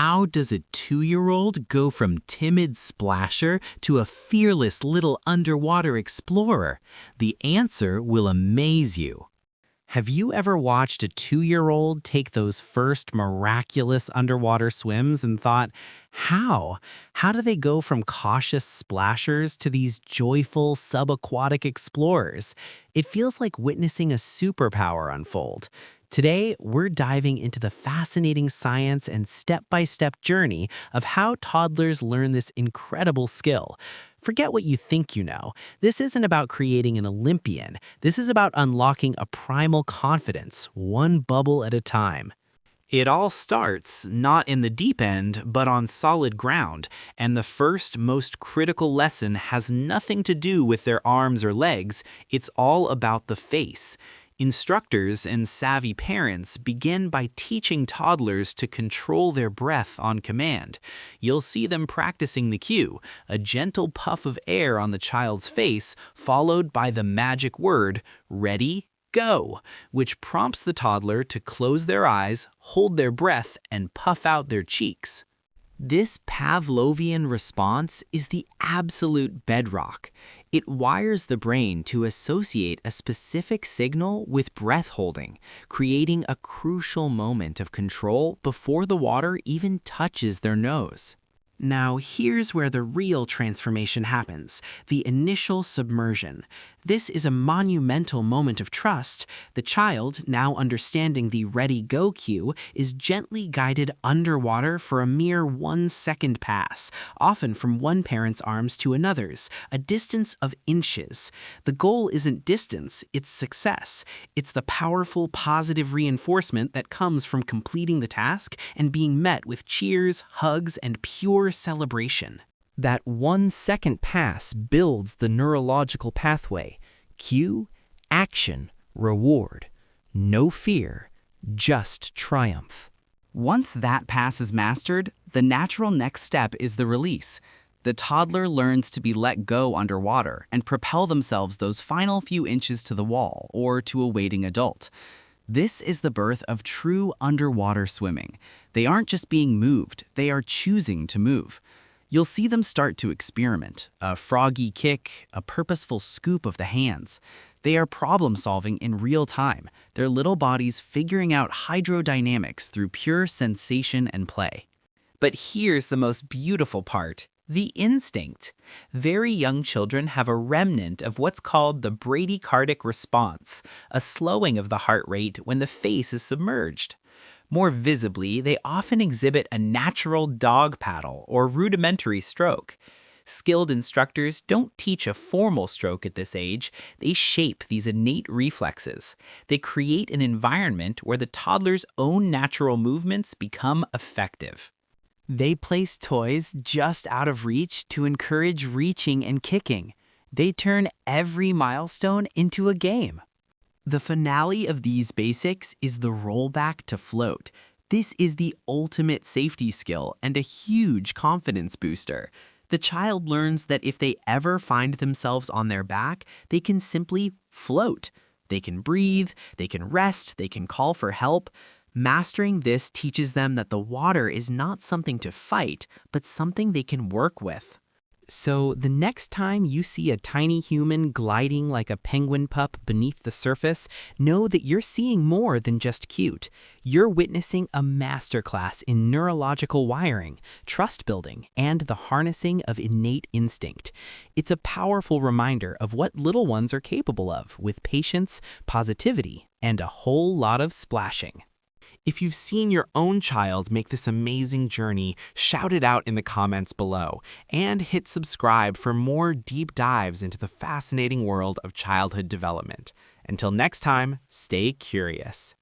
How does a 2-year-old go from timid splasher to a fearless little underwater explorer? The answer will amaze you. Have you ever watched a 2-year-old take those first miraculous underwater swims and thought, how? How do they go from cautious splashers to these joyful subaquatic explorers? It feels like witnessing a superpower unfold. Today, we're diving into the fascinating science and step-by-step journey of how toddlers learn this incredible skill. Forget what you think you know. This isn't about creating an Olympian. This is about unlocking a primal confidence, one bubble at a time. It all starts not in the deep end, but on solid ground, and the first, most critical lesson has nothing to do with their arms or legs. It's all about the face. Instructors and savvy parents begin by teaching toddlers to control their breath on command. You'll see them practicing the cue, a gentle puff of air on the child's face, followed by the magic word, "Ready, go," which prompts the toddler to close their eyes, hold their breath, and puff out their cheeks. This Pavlovian response is the absolute bedrock. It wires the brain to associate a specific signal with breath holding, creating a crucial moment of control before the water even touches their nose. Now, here's where the real transformation happens, the initial submersion. This is a monumental moment of trust. The child, now understanding the ready-go cue, is gently guided underwater for a mere 1-second pass, often from one parent's arms to another's, a distance of inches. The goal isn't distance, it's success. It's the powerful, positive reinforcement that comes from completing the task and being met with cheers, hugs, and pure celebration. That 1-second pass builds the neurological pathway. Cue, action, reward. No fear, just triumph. Once that pass is mastered, the natural next step is the release. The toddler learns to be let go underwater and propel themselves those final few inches to the wall or to a waiting adult. This is the birth of true underwater swimming. They aren't just being moved, they are choosing to move. You'll see them start to experiment, a froggy kick, a purposeful scoop of the hands. They are problem-solving in real time, their little bodies figuring out hydrodynamics through pure sensation and play. But here's the most beautiful part, the instinct. Very young children have a remnant of what's called the bradycardic response, a slowing of the heart rate when the face is submerged. More visibly, they often exhibit a natural dog paddle or rudimentary stroke. Skilled instructors don't teach a formal stroke at this age, they shape these innate reflexes. They create an environment where the toddler's own natural movements become effective. They place toys just out of reach to encourage reaching and kicking. They turn every milestone into a game. The finale of these basics is the rollback-to-float. This is the ultimate safety skill and a huge confidence booster. The child learns that if they ever find themselves on their back, they can simply float. They can breathe, they can rest, they can call for help. Mastering this teaches them that the water is not something to fight, but something they can work with. So the next time you see a tiny human gliding like a penguin pup beneath the surface, know that you're seeing more than just cute. You're witnessing a masterclass in neurological wiring, trust building, and the harnessing of innate instinct. It's a powerful reminder of what little ones are capable of with patience, positivity, and a whole lot of splashing. If you've seen your own child make this amazing journey, shout it out in the comments below, and hit subscribe for more deep dives into the fascinating world of childhood development. Until next time, stay curious.